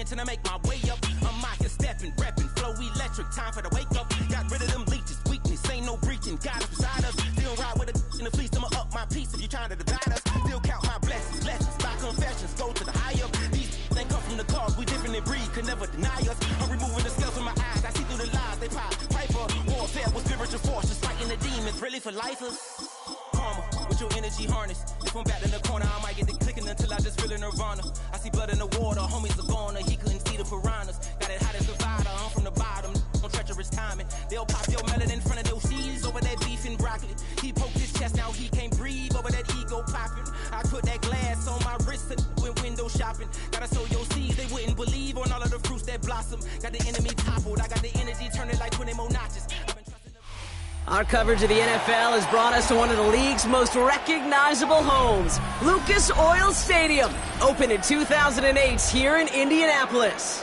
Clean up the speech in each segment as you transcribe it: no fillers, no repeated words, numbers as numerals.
hints and I make my way up. I'm out here stepping, repping, flow electric. Time for the wake up. Got rid of them leeches, weakness, ain't no breaching. God is beside us. Still ride with a in the fleece. I'ma up my piece if you trying to divide us. Still count my blessings, lessons, by confessions. Go to the higher. These they come from the cause. We different in breed, could never deny us. I'm removing the scales from my eyes. I see through the lies they pop. Piper, warfare with spiritual force, just fighting the demons. Really for lifers. Karma, with your energy harness. If I'm back in the corner, I might get the clicking until I just feel a nirvana. I see blood in the water, homies are gone. He couldn't see the piranhas. Got it hot as a divider, I'm from the bottom. On treacherous timing. They'll pop your melon in front of those seeds over that beef and broccoli. He poked his chest, now he can't breathe over that ego popping. I put that glass on my wrist and went window shopping. Gotta sow your seeds, they wouldn't believe on all of the fruits that blossom. Got the enemy toppled, I got the energy turning like 20 more notches. Our coverage of the NFL has brought us to one of the league's most recognizable homes, Lucas Oil Stadium, opened in 2008 here in Indianapolis.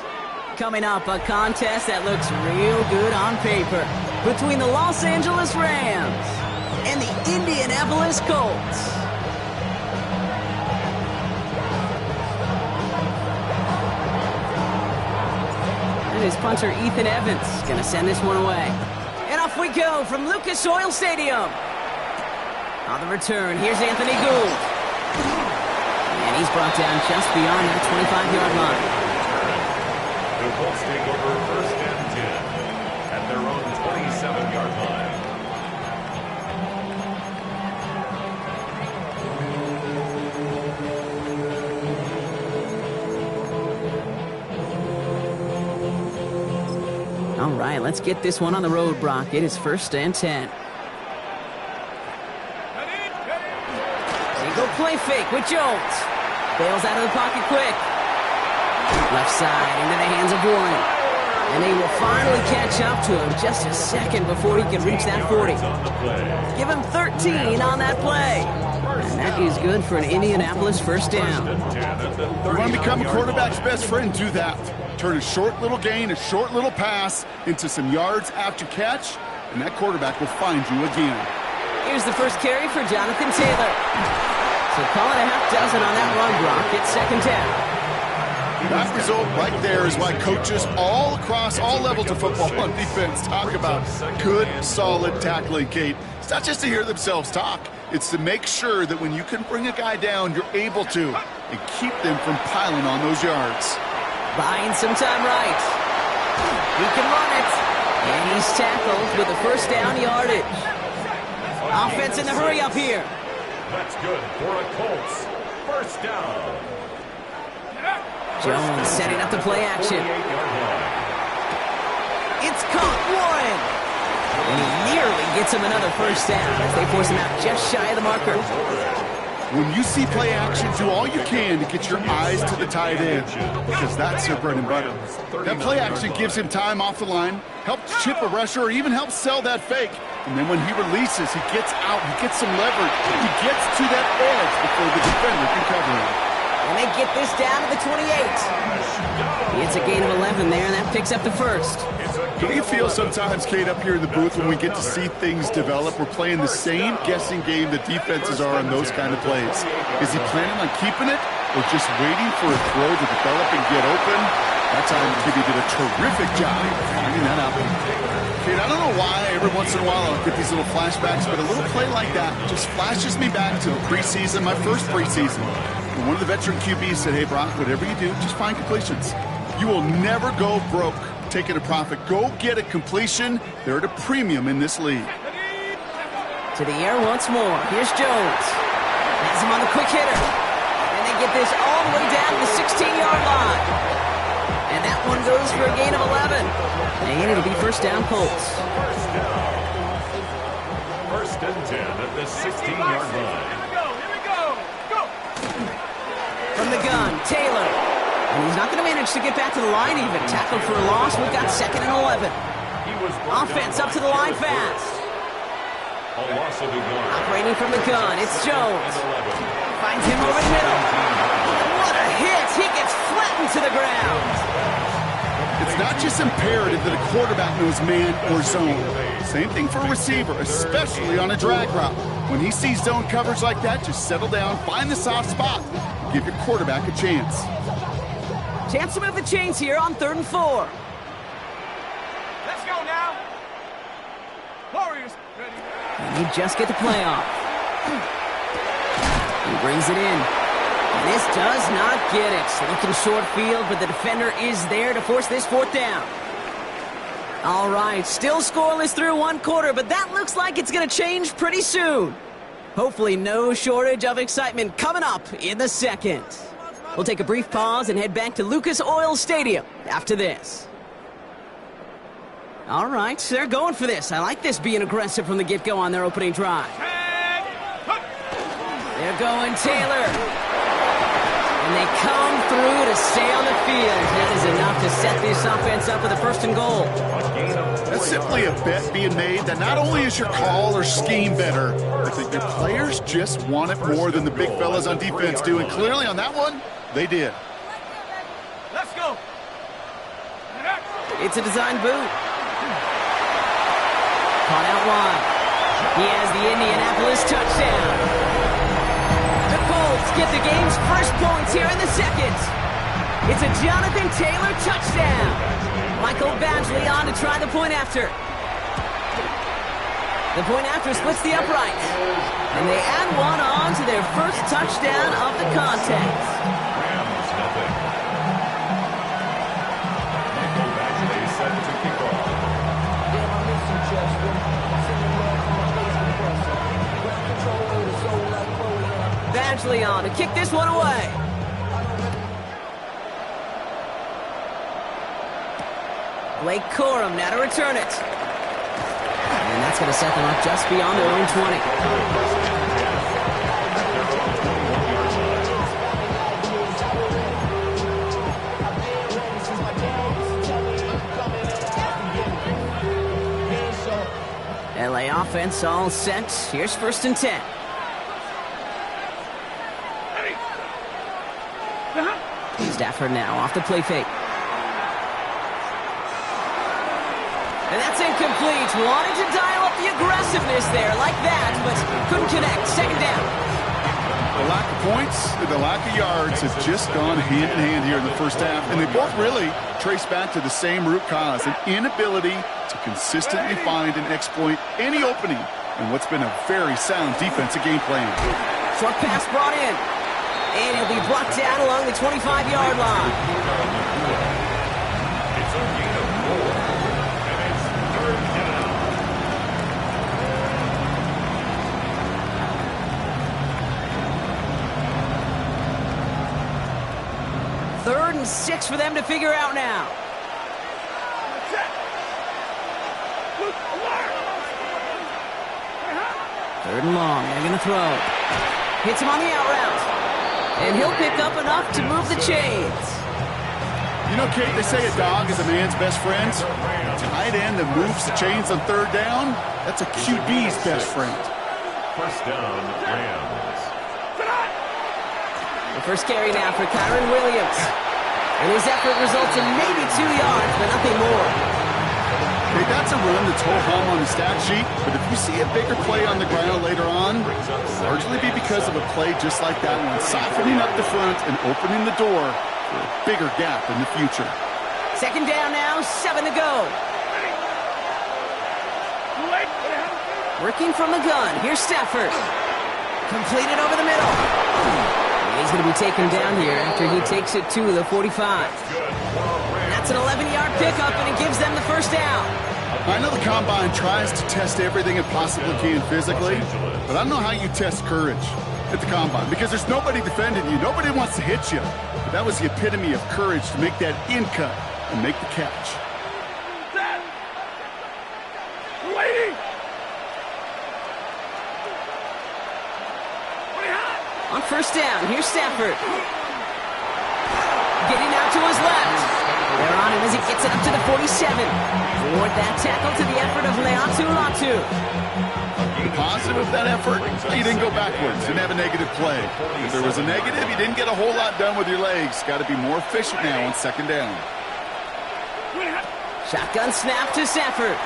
Coming up, a contest that looks real good on paper between the Los Angeles Rams and the Indianapolis Colts. And his punter, Ethan Evans, going to send this one away. And off we go from Lucas Oil Stadium. On the return, here's Anthony Gould. And he's brought down just beyond that 25-yard line. The Colts take over 1st and 10 at their own 27-yard line. All right, let's get this one on the road, Brock. It is 1st and 10. Single play fake with Jones. Bails out of the pocket quick. Left side into the hands of Warren. And they will finally catch up to him just a second before he can reach that 40. Give him 13 on that play. And that is good for an Indianapolis 1st down. You want to become a quarterback's best friend, do that. Turn a short little gain, a short little pass into some yards after catch, and that quarterback will find you again. Here's the first carry for Jonathan Taylor. So call it a half dozen on that run, Brock. It's 2nd down. That result right there is why coaches all across all levels of football on defense talk about good, solid tackling, Kate. It's not just to hear themselves talk. It's to make sure that when you can bring a guy down, you're able to, and keep them from piling on those yards. Buying some time right. He can run it. And he's tackled with a 1st down yardage. Offense in the hurry up here. That's good for a Colts 1st down. Jones setting up the play action. It's caught. Warren. And he nearly gets him another 1st down as they force him out just shy of the marker. When you see play action, do all you can to get your eyes to the tight end, because that's their bread and butter. That play action gives him time off the line, helps chip a rusher, or even helps sell that fake. And then when he releases, he gets out, he gets some leverage, he gets to that edge before the defender can cover him. And they get this down to the 28. It's a gain of 11 there, and that picks up the 1st. Don't you feel sometimes, Kate, up here in the booth when we get to see things develop, we're playing the same guessing game the defenses are on those kind of plays? Is he planning on keeping it or just waiting for a throw to develop and get open? That time, Kitty did a terrific job finding that out. Kate, I don't know why every once in a while I'll get these little flashbacks, but a little play like that just flashes me back to the preseason, my first preseason. And one of the veteran QBs said, hey, Brock, whatever you do, just find completions. You will never go broke taking a profit. Go get a completion. They're at a premium in this league. To the air once more. Here's Jones. Has him on the quick hitter. And they get this all the way down to the 16-yard line. And that one goes for a gain of 11. And it'll be 1st down Colts. 1st and 10 at the 16-yard line. Here we go. Go. From the gun, Taylor. And he's not going to manage to get back to the line even. Tackled for a loss. We've got 2nd and 11. Offense up to the line fast. Operating from the gun, it's Jones. Finds him over the middle. What a hit! He gets flattened to the ground. It's not just imperative that a quarterback knows man or zone. Same thing for a receiver, especially on a drag route. When he sees zone coverage like that, just settle down, find the soft spot, give your quarterback a chance. Chance to move the chains here on 3rd and 4. Let's go now. Warriors, ready. And he just get the play off. He brings it in. And this does not get it. Looking short field, but the defender is there to force this 4th down. All right, still scoreless through 1 quarter, but that looks like it's going to change pretty soon. Hopefully no shortage of excitement coming up in the 2nd. We'll take a brief pause and head back to Lucas Oil Stadium after this. All right, they're going for this. I like this being aggressive from the get-go on their opening drive. They're going Taylor. And they come through to stay on the field. That is enough to set this offense up with a 1st and goal. That's simply a bet being made that not only is your call or scheme better, but that your players just want it more than the big fellas on defense do. And clearly on that one, they did. Let's go. It's a design boot. Caught out wide. He has the Indianapolis touchdown. The Colts get the game's first points here in the 2nd. It's a Jonathan Taylor touchdown. Michael Badgley on to try the point after. The point after splits the upright. And they add one on to their first touchdown of the contest. Rams nothing. Michael Badgley set to kick off. Badgley on to kick this one away. Blake Corum now to return it. And that's going to set them up just beyond their own 20. LA offense all set. Here's 1st and 10. Stafford now off the play fake. And that's incomplete. Wanted to dial up the aggressiveness there like that, but couldn't connect. 2nd down. The lack of points and the lack of yards has just gone hand in hand here in the 1st half, and they both really trace back to the same root cause, an inability to consistently find and exploit any opening in what's been a very sound defensive game plan. Short pass brought in, and he'll be brought down along the 25-yard line. It's a gain of 4, and it's 3rd down. Third and 6 for them to figure out now. Third and long, they're going to throw. Hits him on the out route. And he'll pick up enough to move the chains. You know, Kate, they say a dog is a man's best friend. Tight end that moves the chains on 3rd down, that's a QB's best friend. 1st down, Rams. The first carry now for Kyron Williams. And his effort results in maybe 2 yards, but nothing more. Okay, that's a run that's ho-hum on the stat sheet, but if you see a bigger play on the ground later on, largely be because of a play just like that one, softening up the front and opening the door for a bigger gap in the future. 2nd down now, 7 to go. Working from the gun, here's Stafford. Completed over the middle. He's going to be taken down here after he takes it to the 45. That's an 11-yard pickup, and it gives them the 1st down. I know the Combine tries to test everything it possibly can physically, but I don't know how you test courage at the Combine, because there's nobody defending you. Nobody wants to hit you. But that was the epitome of courage to make that in cut and make the catch. On 1st down, here's Stafford. Getting out to his left. They're on him as he gets it up to the 47. Toward that tackle to the effort of Leatu Latu. The positive of that effort, he didn't go backwards, didn't have a negative play. If there was a negative, you didn't get a whole lot done with your legs. Got to be more efficient now on 2nd down. Shotgun snap to Stafford.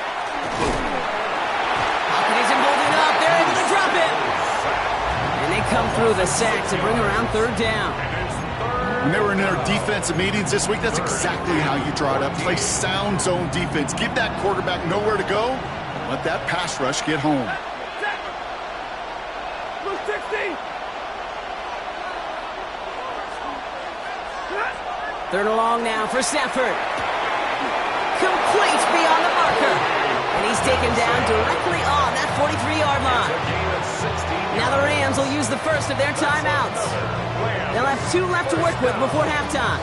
Pocket isn't holding up. They're able to drop it. And they come through the sack to bring around 3rd down. And it's 3rd When they were in their defensive meetings this week, that's exactly how you draw it up. Play sound zone defense. Give that quarterback nowhere to go. Let that pass rush get home. Blue 60. Third and long now for Stafford. Complete beyond the marker. And he's taken down directly on that 43-yard line. Now the Rams will use the first of their timeouts. They'll have 2 left to work with before halftime.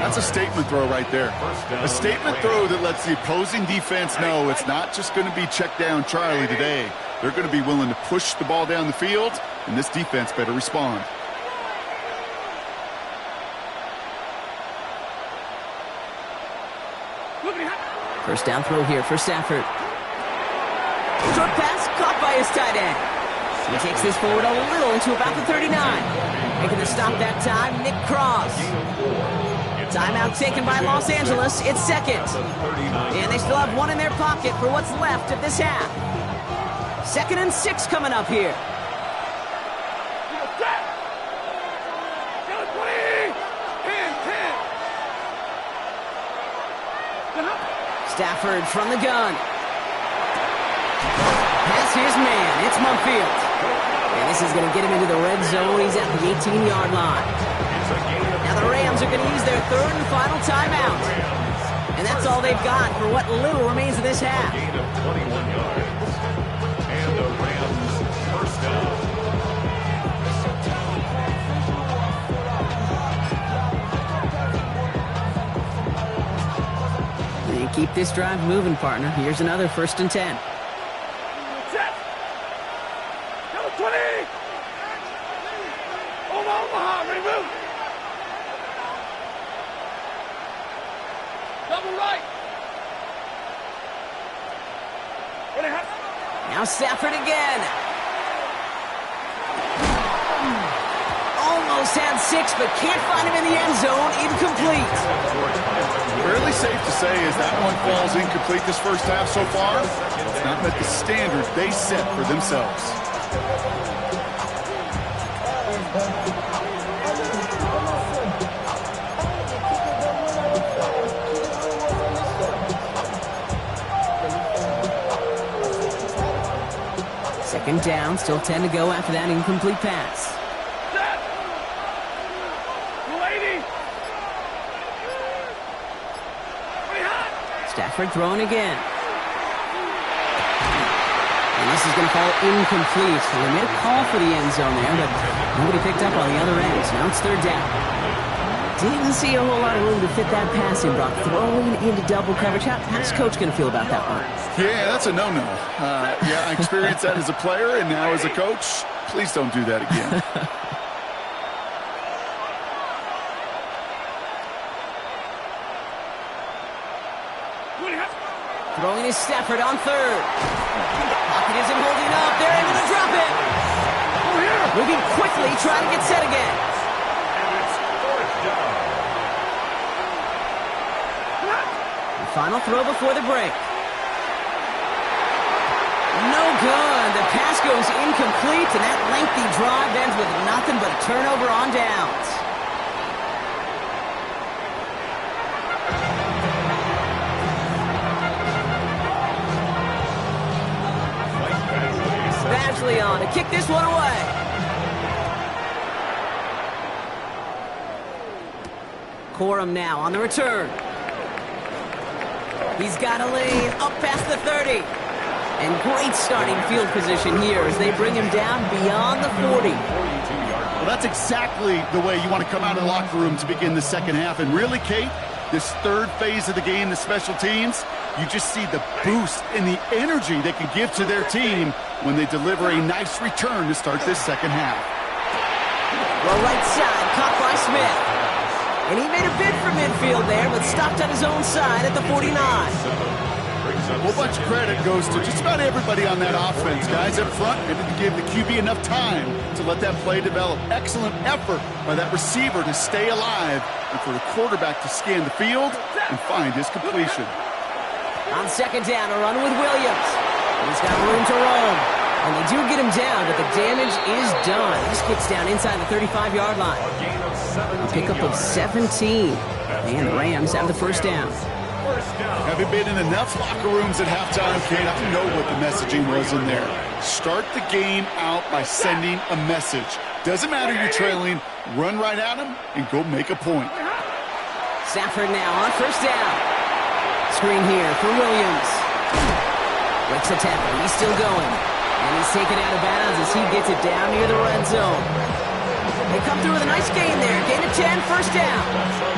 That's a statement throw right there. A statement throw that lets the opposing defense know it's not just going to be check down Charlie today. They're going to be willing to push the ball down the field, and this defense better respond. First down throw here for Stafford. Short pass caught by his tight end. He takes this forward a little to about the 39. Making the stop that time, Nick Cross. Timeout taken by Los Angeles. It's second. And they still have 1 in their pocket for what's left of this half. 2nd and 6 coming up here. Stafford from the gun. Pass his man. It's Mumfield. And this is going to get him into the red zone. He's at the 18-yard line. Now the Rams are going to use their 3rd and final timeout. And that's all they've got for what little remains of this half. Gain of 21 yards. And the Rams first down. Keep this drive moving, partner. Here's another 1st and 10. Set. Number 20. Omaha, ready, move. Double right. Ready, hot. Now Stafford again. Almost had 6, but can't find him in the end zone. Incomplete. Fairly safe to say as that one falls incomplete this first half so far, it's not met the standards they set for themselves. Second down, still 10 to go after that incomplete pass. Stafford throwing again. And this is going to fall incomplete. So they made a call for the end zone there, but nobody picked up on the other end. So now it's 3rd down. Didn't see a whole lot of room to fit that passing, Brock. Throwing into double coverage. How's Coach going to feel about that one? Yeah, that's a no-no. Yeah, I experienced that as a player, and now as a coach, please don't do that again. Throwing is Stafford on 3rd. Pocket isn't holding up. They're able to drop it. Moving quickly, trying to get set again. And it's 4th down. The final throw before the break. No good. The pass goes incomplete, and that lengthy drive ends with nothing but a turnover on downs. On to kick this one away. Corum now on the return. He's got a lane up past the 30. And great starting field position here as they bring him down beyond the 40. Well, that's exactly the way you want to come out of the locker room to begin the second half. And really, Kate, this 3rd phase of the game, the special teams, you just see the boost and the energy they can give to their team when they deliver a nice return to start this second half. Well, right side, caught by Smith. And he made a bid for midfield there, but stopped on his own side at the 49. A whole bunch of credit goes to just about everybody on that offense. Guys up front, they didn't give the QB enough time to let that play develop. Excellent effort by that receiver to stay alive and for the quarterback to scan the field and find his completion. On 2nd down, a run with Williams. He's got room to roam. And they do get him down, but the damage is done. This kicks down inside the 35-yard line. A gain of 17 A pickup of 17. And the Rams have the first down. First down. Having been in enough locker rooms at halftime, Kate, I know what the messaging was in there. Start the game out by sending a message. Doesn't matter you're trailing, run right at them and go make a point. Stafford now on first down. Screen here for Williams. Breaks the tackle. He's still going. And he's taken out of bounds as he gets it down near the red zone. They come through with a nice gain there. Gain of 10, first down.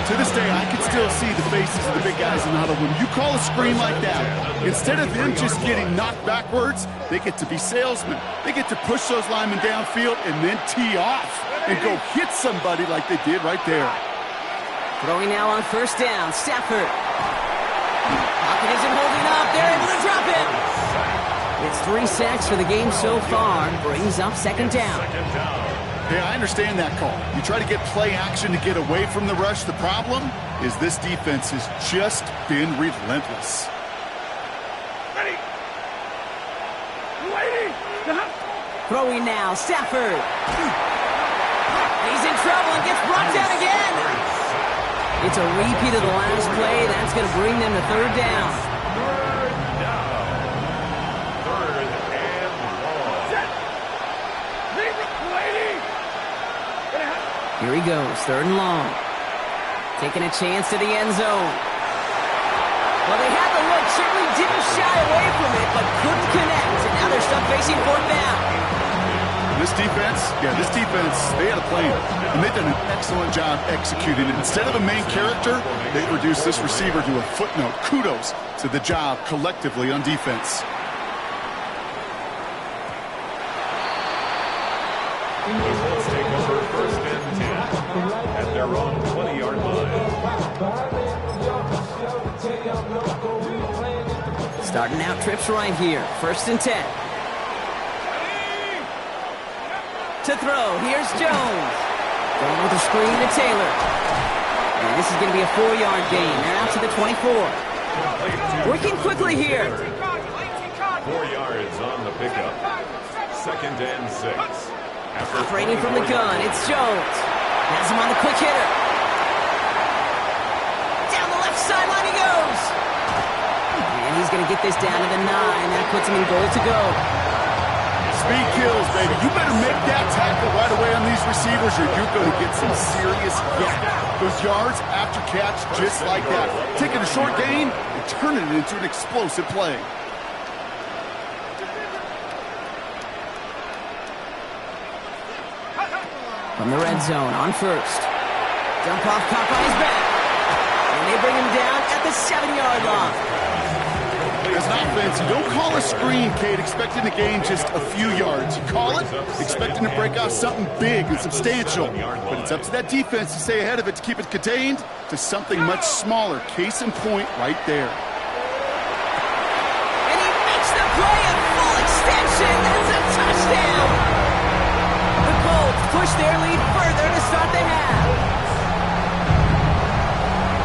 To this day, I can still see the faces of the big guys in the huddle. When you call a screen like that, instead of them just getting knocked backwards, they get to be salesmen. They get to push those linemen downfield and then tee off and go hit somebody like they did right there. Throwing now on first down. Stafford. Pocket isn't holding up. They're able to drop it. It's 3 sacks for the game so far. Brings up second down. Hey, I understand that call. You try to get play action to get away from the rush. The problem is this defense has just been relentless. Ready. Waiting. Throwing now. Stafford. He's in trouble and gets brought down again. It's a repeat of the last play. That's going to bring them to third down. Here he goes, third and long. Taking a chance to the end zone. Well, they had the look, certainly didn't shy away from it, but couldn't connect. And now they're stuck facing fourth down. This defense, they had a plan. And they've done an excellent job executing it. Instead of a main character, they reduced this receiver to a footnote. Kudos to the job collectively on defense. Let's take over first and 10 at their own 20-yard line. Starting out trips right here. First and 10. To throw. Here's Jones. Going with a screen to Taylor. And this is going to be a 4-yard gain. They're out to the 24. Working quickly here. 4 yards on the pickup. Second and 6. Operating from the gun, it's Jones. Has him on the quick hitter. Down the left sideline he goes. And he's going to get this down to the 9. That puts him in goal to go. Speed kills, baby. You better make that tackle right away on these receivers or you're going to get some serious yak. Those yards after catch just like that. Taking a short gain and turning it into an explosive play. From the red zone on first. Dump off, caught by his back. And they bring him down at the 7-yard line. As an offense, you don't call a screen, Kate, expecting to gain just a few yards. You call it expecting to break off something big and substantial. But it's up to that defense to stay ahead of it, to keep it contained to something much smaller. Case in point right there. And he makes the play at full extension. That's a touchdown. The Colts push their lead further to start the half.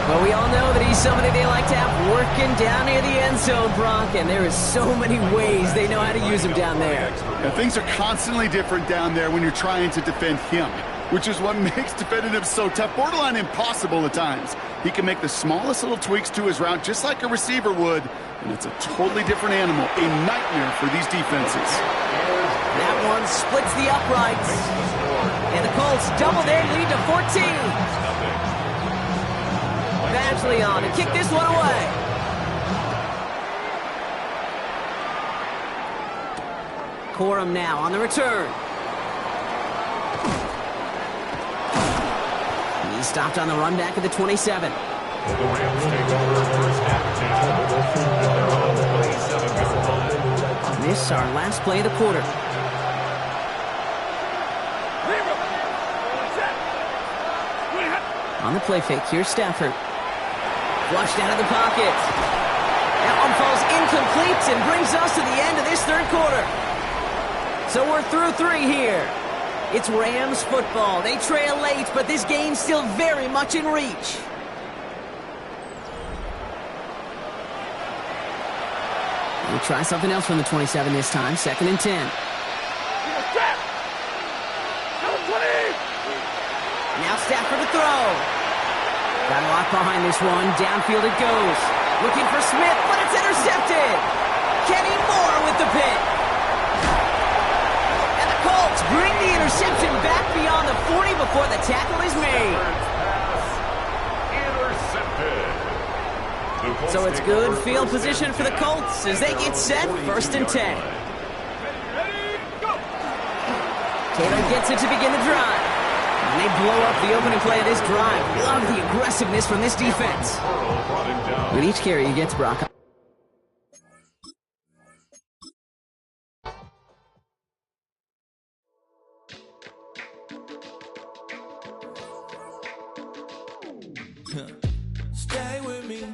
Well, we all know that he's somebody they like to have working down near the end zone, Brock, and there is so many ways they know how to use him down there. Now, things are constantly different down there when you're trying to defend him, which is what makes defending him so tough, borderline impossible at times. He can make the smallest little tweaks to his route just like a receiver would, and it's a totally different animal, a nightmare for these defenses. That one splits the uprights, and the Colts double their lead to 14. Badgley on to kick this one away. Corum now on the return. He's stopped on the run back at the 27. The Rams take over first and 10 at their own 27-yard line. This is our last play of the quarter. On the play fake, here's Stafford. Flushed out of the pocket. That one falls incomplete and brings us to the end of this third quarter. So we're through 3 here. It's Rams football. They trail late, but this game's still very much in reach. We'll try something else from the 27 this time. 2nd and 10. Now Stafford to throw. Got a lot behind this one. Downfield it goes. Looking for Smith, but it's intercepted. Kenny Moore with the pick. And the Colts bring the interception back beyond the 40 before the tackle is made. So it's good field position for the Colts as they get set. 1st and 10. Taylor gets it to begin the drive. And they blow up the opening play of this drive. Love the aggressiveness from this defense. With each carry he gets, Brock. Stay with me.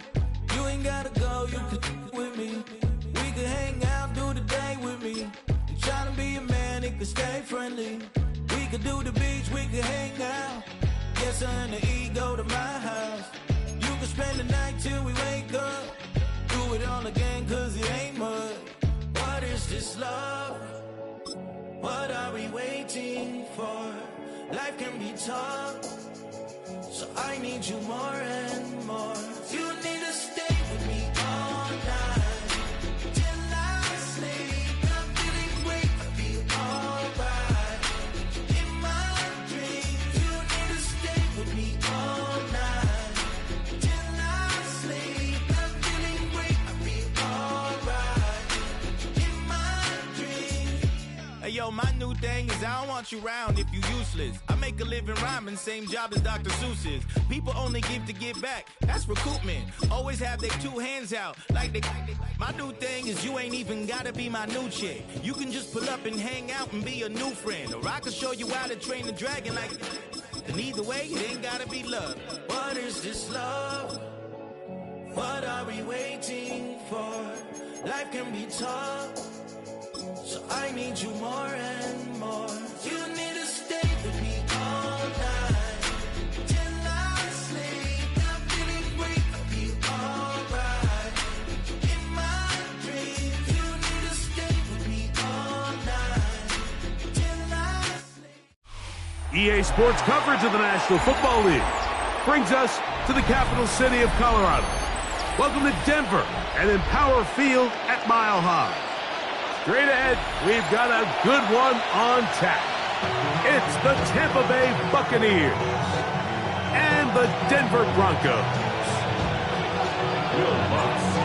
You ain't gotta go, you can with me. We can hang out, do the day with me. I'm trying to be a man, it can stay friendly. We could do the beach, we could hang out. Yes, and the ego to my house. You can spend the night till we wake up. Do it all again, cause it ain't mud. What is this love? What are we waiting for? Life can be tough, so I need you more and more. You need to stay with me all night till I sleep. I'm feeling great, I feel alright. In my dreams, you need to stay with me all night till I sleep. I'm feeling great, I feel alright. In my dreams. Hey yo, my new thing is I don't want you around if you useless. I make a living rhyming, same job as Dr. Seuss's. People only give to give back, that's recoupment. Always have their 2 hands out, like they. My new thing is you ain't even gotta be my new chick. You can just pull up and hang out and be a new friend. Or I can show you how to train the dragon like. And either way, it ain't gotta be love. What is this love? What are we waiting for? Life can be tough, so I need you more and more. You need to stay with me all night till I sleep. I'm feeling great, I feel alright. In my dreams, you need to stay with me all night till I sleep. EA Sports coverage of the National Football League brings us to the capital city of Colorado. Welcome to Denver and Empower Field at Mile High. Straight ahead, we've got a good one on tap. It's the Tampa Bay Buccaneers and the Denver Broncos.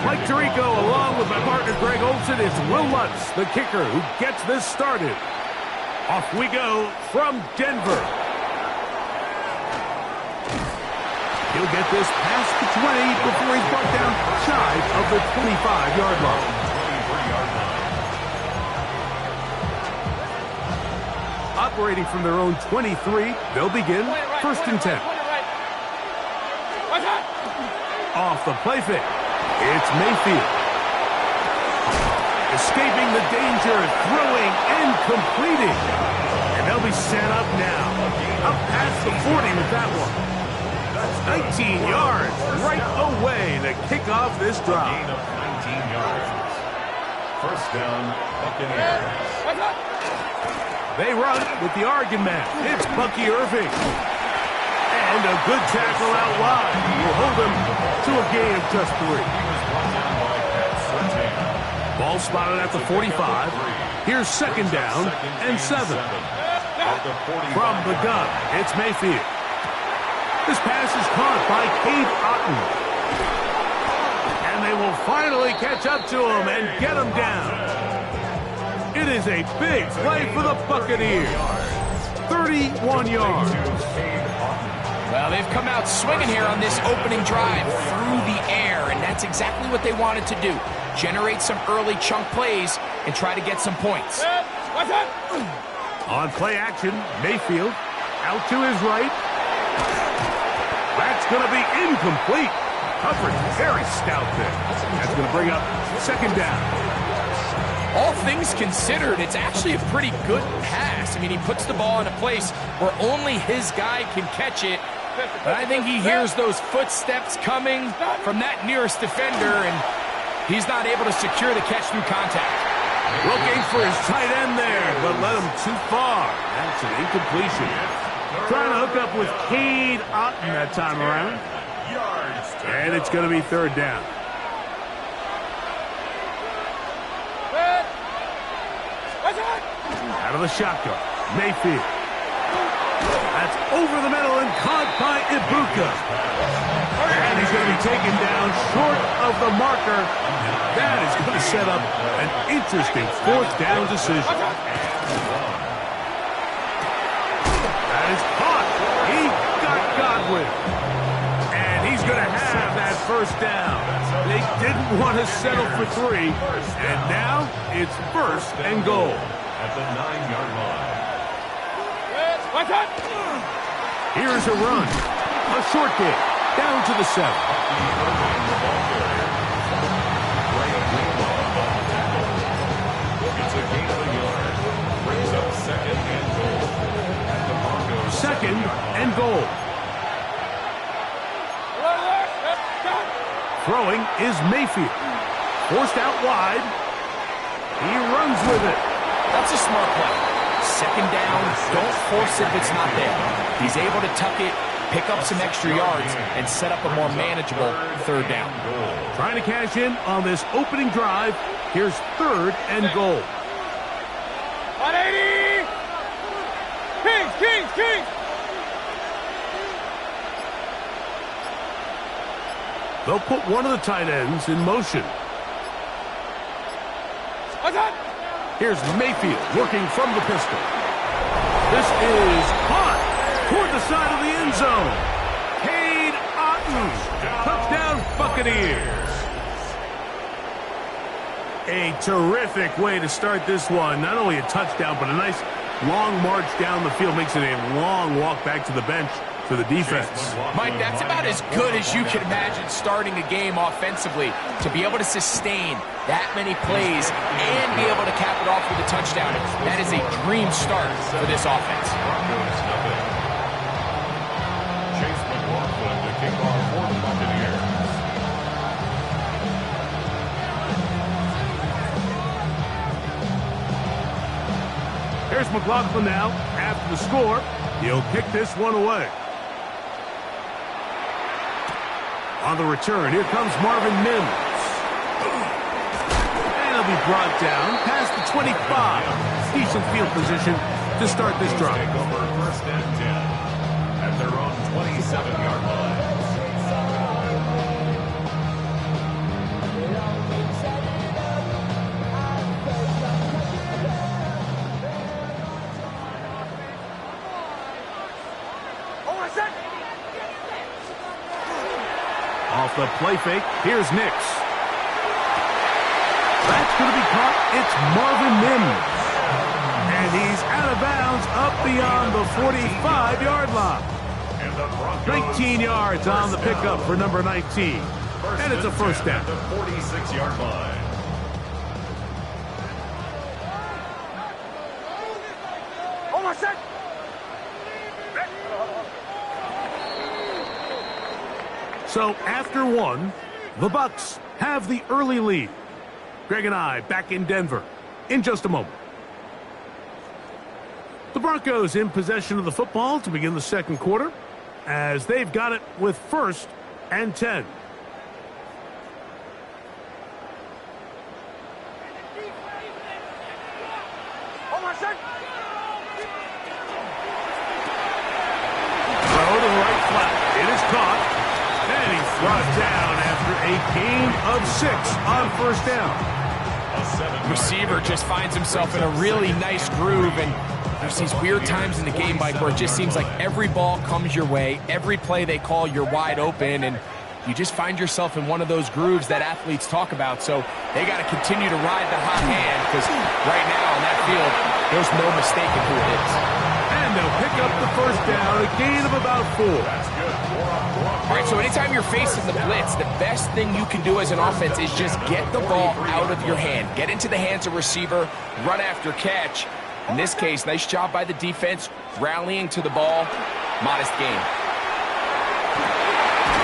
Mike Tirico, along with my partner Greg Olson, it's Will Lutz, the kicker, who gets this started. Off we go from Denver. He'll get this past the 20 before he's brought down shy of the 25-yard line. Operating from their own 23, they'll begin 1st and 10. Off the play fake, it's Mayfield. Escaping the danger, throwing and completing. And they'll be set up now. Up past the 40 with that one. 19 yards right away to kick off this drive. Gain of 19 yards. 1st down, Buccaneers. They run with the Oregon man. It's Bucky Irving. And a good tackle out wide will hold them to a gain of just 3. Ball spotted at the 45. Here's 2nd down and 7. From the gun, it's Mayfield. This pass is caught by Cade Otton. And they will finally catch up to him and get him down. It is a big play for the Buccaneers. 31 yards. Well, they've come out swinging here on this opening drive through the air, and that's exactly what they wanted to do. Generate some early chunk plays and try to get some points. On play action, Mayfield out to his right. That's going to be incomplete. Coverage very stout there. That's going to bring up 2nd down. All things considered, it's actually a pretty good pass. I mean, he puts the ball in a place where only his guy can catch it. But I think he hears those footsteps coming from that nearest defender, and He's not able to secure the catch through contact. Looking for his tight end there, but led him too far. That's an incompletion. Trying to hook up with Cade Otton that time around. And it's going to be third down. Out of the shotgun, Mayfield. That's over the middle and caught by Ibuka. And he's going to be taken down short of the marker. That is going to set up an interesting fourth down decision. That is caught. He got Godwin. And he's going to have that first down. They didn't want to settle for 3. And now it's first and goal. At the 9-yard line. Here's a run. A short kick. Down to the 7. It's a gain of a yard. Brings up second and goal. At the Broncos. Second and goal. Throwing is Mayfield. Forced out wide. He runs with it. That's a smart play. Second down, don't force it if it's not there. He's able to tuck it, pick up some extra yards, and set up a more manageable third down. Trying to cash in on this opening drive. Here's third and goal. 180! Kings! They'll put one of the tight ends in motion. Here's Mayfield working from the pistol. This is caught toward the side of the end zone. Cade Otton. Touchdown Buccaneers. A terrific way to start this one. Not only a touchdown, but a nice long march down the field. Makes it a long walk back to the bench for the defense. Mike, that's about as good as you can imagine starting a game offensively. To be able to sustain that many plays and be able to cap it off with a touchdown, that is a dream start for this offense. Chase McLaughlin to kick off for the Buccaneers. Here's McLaughlin now. After the score, he'll kick this one away. On the return, here comes Marvin Mims. And he'll be brought down past the 25. Decent field position to start this drive. Take over first and 10 at their own 27-yard line. Off the play fake, here's Nix. That's going to be caught. It's Marvin Mims. And he's out of bounds up beyond the 45-yard line. 19 yards on the pickup for number 19. And it's a first down. At the 46-yard line. So after one, the Bucs have the early lead. Greg and I back in Denver in just a moment. The Broncos in possession of the football to begin the second quarter as they've got it with first and 10. Throw to the right flat. It is caught. And he's brought down after a gain of 6 on first down. Receiver just finds himself in a really nice groove, and there's these weird times in the game, Mike, where it just seems like every ball comes your way, every play they call, you're wide open, and you just find yourself in one of those grooves that athletes talk about. So they got to continue to ride the hot hand, because right now on that field, there's no mistaking who it is. And they'll pick up the first down, a gain of about 4. That's good. All right, so anytime you're facing the blitz, the best thing you can do as an offense is just get the ball out of your hand. Get into the hands of receiver, run after catch. In this case, nice job by the defense, rallying to the ball. Modest gain.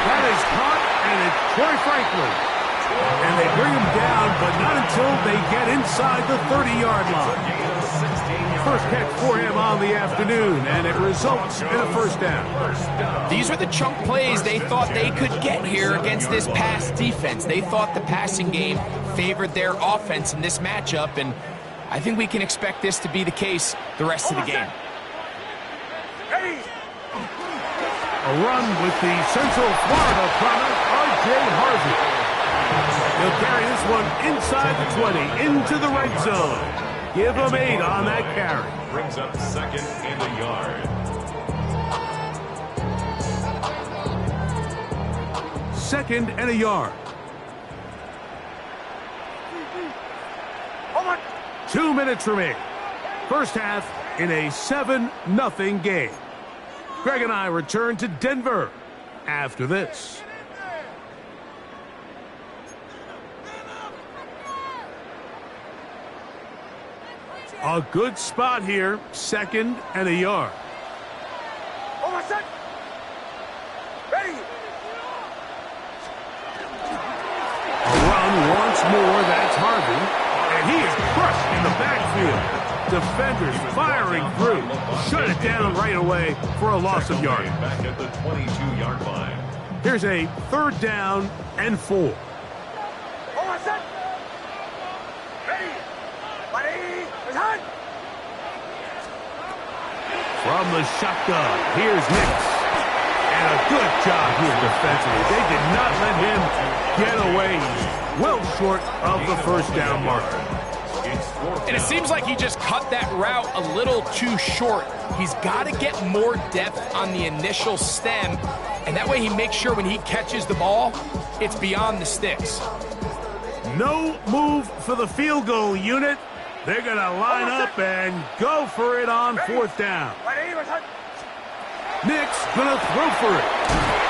That is caught, and it's Troy Franklin. And they bring him down, but not until they get inside the 30-yard line. First catch for him on the afternoon, and it results in a first down. These are the chunk plays they thought they could get here against this pass defense. They thought the passing game favored their offense in this matchup, and I think we can expect this to be the case the rest of the game. A run with the Central Florida product, R.J. Harvey. He'll carry this one inside the 20, into the red zone. Give him 8 on that carry. Brings up 2nd and a yard. 2nd and a yard. 2 minutes remaining. First half in a 7-0 game. Greg and I return to Denver after this. A good spot here, 2nd and a yard. Ready. A run once more, that's Harvey. And he is crushed in the backfield. Defenders firing through. Shut it down right away for a loss of yardage. Back at the 22-yard line. Here's a 3rd down and 4. From the shotgun, here's Nix. And a good job here defensively. They did not let him get away. Well short of the first down marker. And it seems like he just cut that route a little too short. He's got to get more depth on the initial stem, and that way he makes sure when he catches the ball, it's beyond the sticks. No move for the field goal unit. They're going to line up and go for it on 4th down. Nick's going to throw for it.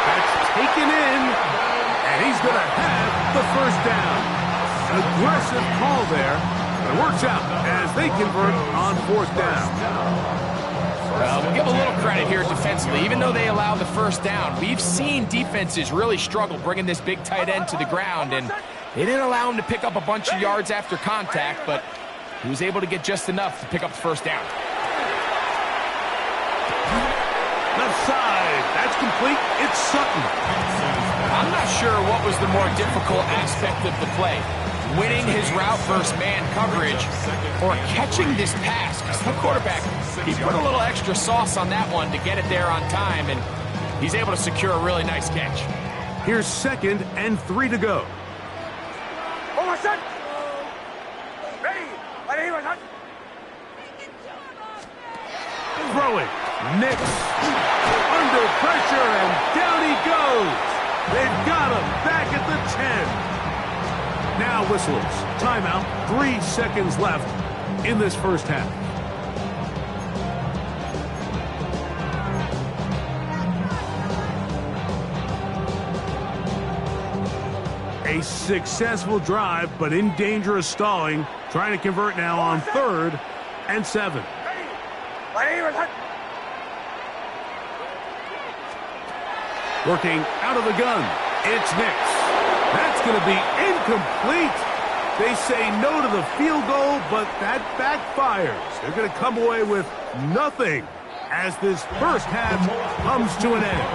That's taken in, and he's going to have the first down. An aggressive call there. It works out as they convert on 4th down. We'll give a little credit here defensively. Even though they allow the first down, we've seen defenses really struggle bringing this big tight end to the ground, and they didn't allow him to pick up a bunch of yards after contact, but he was able to get just enough to pick up the first down. Left side, that's complete. It's Sutton. I'm not sure what was the more difficult aspect of the play. Winning his route versus man coverage or catching this pass. Because the quarterback, he put a little extra sauce on that one to get it there on time, and he's able to secure a really nice catch. Here's 2nd and 3 to go. Throwing. Nix. Under pressure, and down he goes. They've got him back at the 10. Now whistles. Timeout. 3 seconds left in this first half. A successful drive, but in danger of stalling. Trying to convert now on 3rd and 7. Working out of the gun. It's Nix. That's going to be incomplete. They say no to the field goal, but that backfires. They're going to come away with nothing as this first half comes to an end.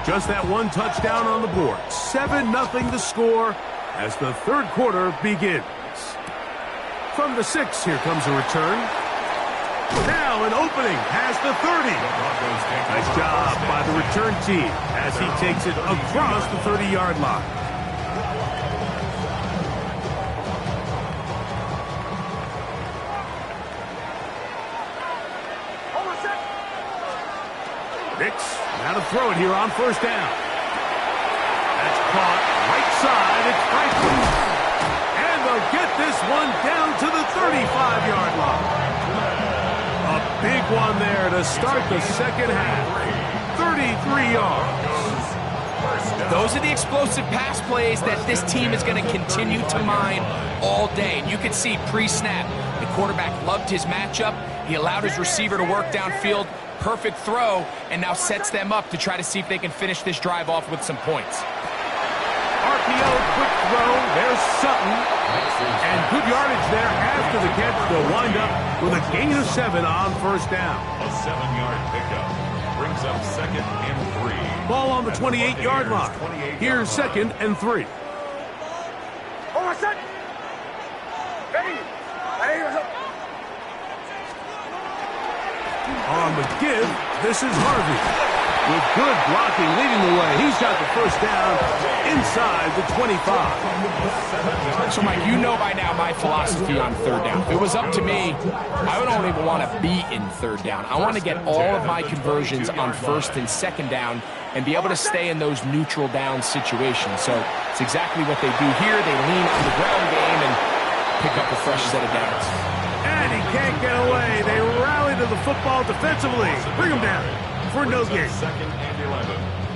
Just that one touchdown on the board. 7-0 the score as the 3rd quarter begins. From the 6, here comes a return. Now an opening has the 30. Nice job by the return team as he takes it across the 30-yard line. Nix, now to throw it here on 1st down. That's caught right side. It's Franklin. And they'll get this one down to the 35-yard line. A big one there to start the second half. 33 yards. Those are the explosive pass plays that this team is going to continue to mine all day. And you can see pre-snap, the quarterback loved his matchup. He allowed his receiver to work downfield. Perfect throw, and now sets them up to try to see if they can finish this drive off with some points. RPO, quick throw. There's Sutton. And good yardage there after the catch. They'll wind up with a gain of 7 on first down. A 7-yard pickup brings up 2nd and 3. Ball on the 28-yard line. Here's 2nd and 3. Hold on, son. Ready. On the give, this is Harvey. With good blocking leading the way. He's got the first down inside the 25. So, Mike, you know by now my philosophy on third down. If it was up to me, I don't even want to be in third down. I want to get all of my conversions on first and second down and be able to stay in those neutral down situations. So it's exactly what they do here. They lean on the ground game and pick up a fresh set of downs. And he can't get away. They rally to the football defensively. Bring him down for no gain.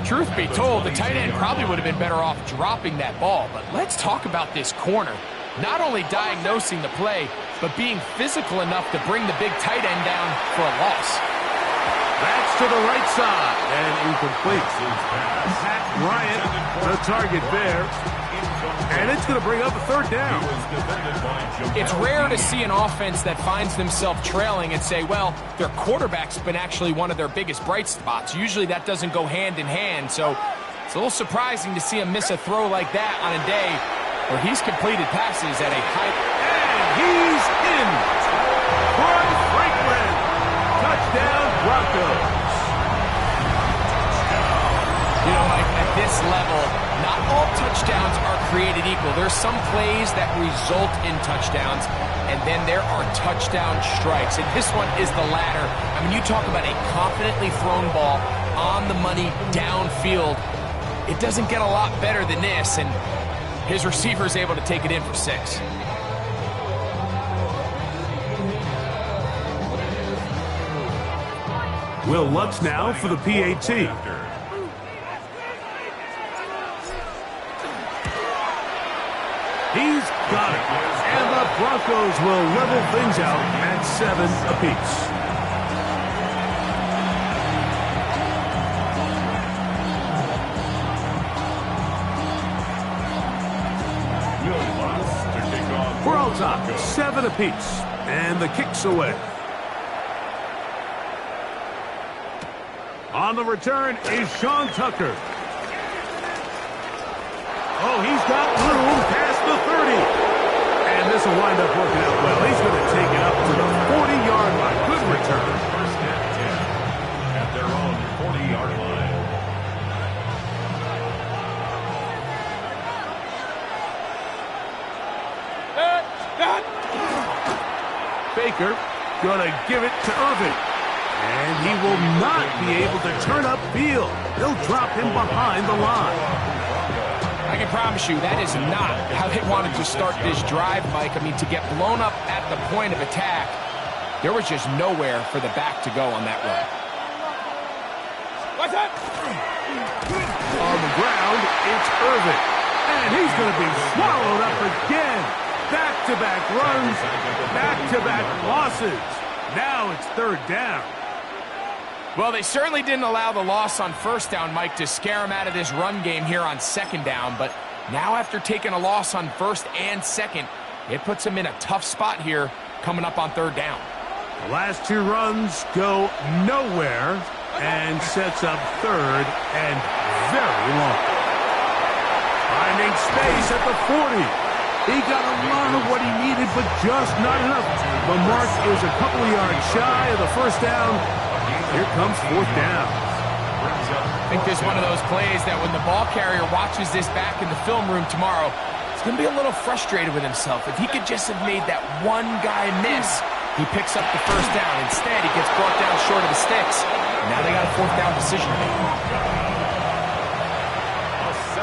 Truth be told, the tight end probably would have been better off dropping that ball. But let's talk about this corner. Not only diagnosing the play, but being physical enough to bring the big tight end down for a loss. That's to the right side and incomplete. Pat Bryant, the target there. And it's going to bring up a third down. It's rare to see an offense that finds themselves trailing and say, well, their quarterback's been actually one of their biggest bright spots. Usually that doesn't go hand in hand, so it's a little surprising to see him miss a throw like that on a day where he's completed passes at a high... And he's in! Troy Franklin! Touchdown, Broncos! You know, Mike, at this level, not all touchdowns are created equal. There's some plays that result in touchdowns, and then there are touchdown strikes. And this one is the latter. I mean, you talk about a confidently thrown ball on the money downfield. It doesn't get a lot better than this, and his receiver is able to take it in for 6. Will Lutz now for the PAT. He's got it. And the Broncos will level things out at 7 apiece. We're all top, 7 apiece. And the kick's away. On the return is Sean Tucker. Oh, he's got room past the 30. And this will wind up working out well. He's going to take it up to the 40-yard line. Good return. First and 10 at their own 40-yard line. Baker going to give it to Irvin. And he will not be able to turn up field. They'll drop him behind the line. I can promise you that is not how they wanted to start this drive, Mike. I mean, to get blown up at the point of attack, there was just nowhere for the back to go on that run. What's up? On the ground, it's Irvin. And he's going to be swallowed up again. Back-to-back runs, back-to-back losses. Now it's third down. Well, they certainly didn't allow the loss on first down, Mike, to scare him out of this run game here on second down. But now after taking a loss on first and second, it puts him in a tough spot here coming up on third down. The last 2 runs go nowhere and sets up third and very long. Finding space at the 40. He got a lot of what he needed, but just not enough. The mark is a couple of yards shy of the first down. Here comes fourth down. I think this is one of those plays that when the ball carrier watches this back in the film room tomorrow, he's going to be a little frustrated with himself. If he could just have made that one guy miss, he picks up the first down. Instead, he gets brought down short of the sticks. And now they got a fourth down decision to make.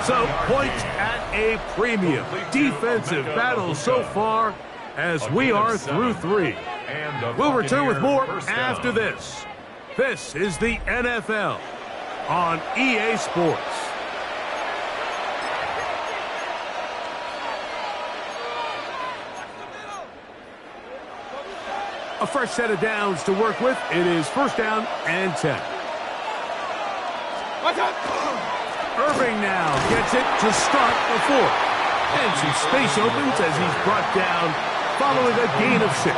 So, points at a premium. Defensive battle so far as we are through 3. We'll return with more after this. This is the NFL on EA Sports. A fresh set of downs to work with. It is first down and 10. Irving now gets it to start the fourth. And some space opens as he's brought down following a gain of 6.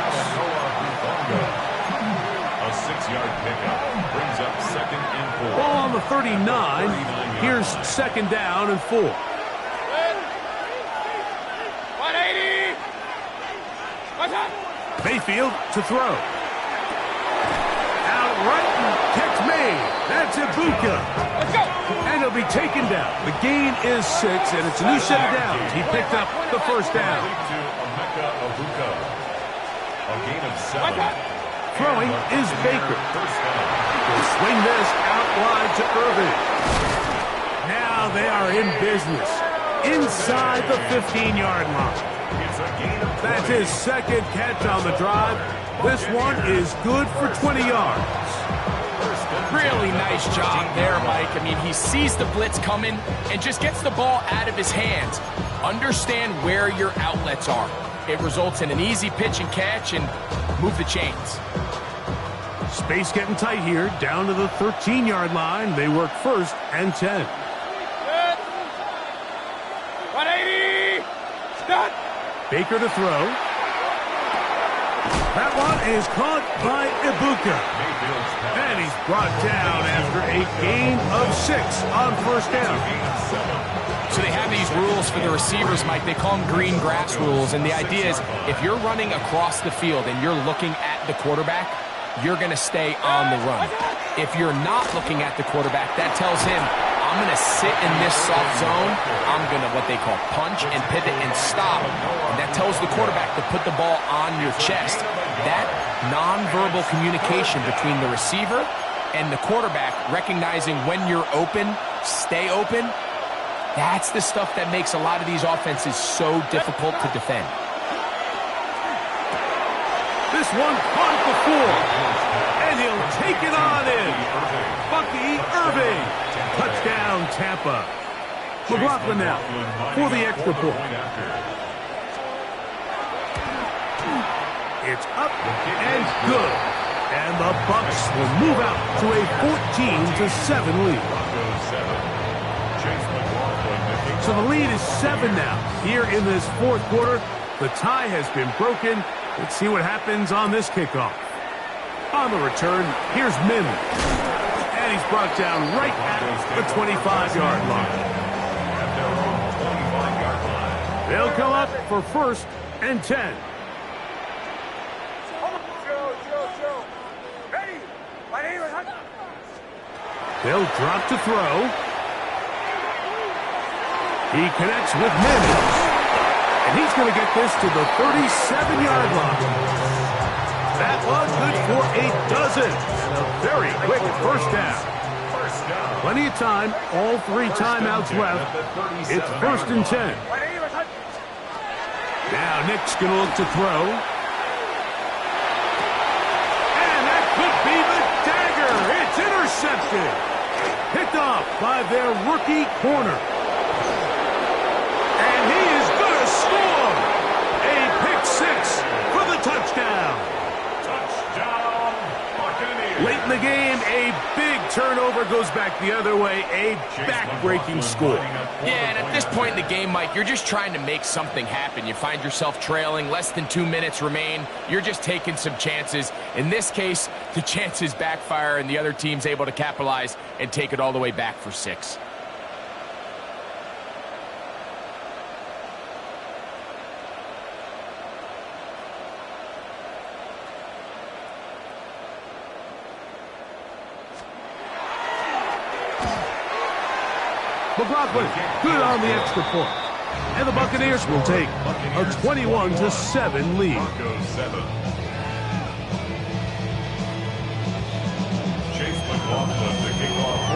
A 6-yard pickup brings up 2nd and 4. Ball on the 39. Here's second down and 4. 180. Mayfield to throw. Out right and catch made. That's Ibuka. Let's go. And he'll be taken down. The gain is 6, and it's a new set of downs. He picked up the first down. A gain of 7. Throwing is Baker. He'll swing this out wide to Irving. Now they are in business inside the 15-yard line. That's his second catch on the drive. This one is good for 20 yards. Really nice job there, Mike. I mean, he sees the blitz coming and just gets the ball out of his hands. Understand where your outlets are. It results in an easy pitch and catch and move the chains. Space getting tight here, down to the 13-yard line. They work first and 10. 180. Stop. Baker to throw. That one is caught by Ibuka. And he's brought down after a gain of 6 on first down. So they have these rules for the receivers, Mike. They call them green grass rules. And the idea is if you're running across the field and you're looking at the quarterback, you're going to stay on the run. If you're not looking at the quarterback, that tells him, I'm going to sit in this soft zone. I'm going to what they call punch and pivot and stop. And that tells the quarterback to put the ball on your chest. That nonverbal communication between the receiver and the quarterback, recognizing when you're open, stay open, that's the stuff that makes a lot of these offenses so difficult to defend. This one caught at the 4. And he'll take it on in. Bucky Irving. Touchdown, Tampa. McLaughlin now for the extra point. It's up and good. And the Bucs will move out to a 14-7 lead. So the lead is 7 now. Here in this fourth quarter, the tie has been broken. Let's see what happens on this kickoff. On the return, here's Mims. And he's brought down right at the 25-yard line. They'll come up for first and 10. They'll drop to throw. He connects with Mims. And he's going to get this to the 37-yard line. That was good for a dozen. And a very quick first down. Plenty of time. All 3 timeouts left. It's first and 10. Now Nick's going to look to throw. And that could be the dagger. It's intercepted. Picked off by their rookie corner. And he is going to score. A pick 6 for the touchdown. Late in the game, a big turnover goes back the other way, a back-breaking score. Yeah, and at this point in the game, Mike, you're just trying to make something happen. You find yourself trailing, less than 2 minutes remain. You're just taking some chances. In this case, the chances backfire, and the other team's able to capitalize and take it all the way back for 6. McLaughlin, good on the extra point. And the Buccaneers will take a 21-7 lead.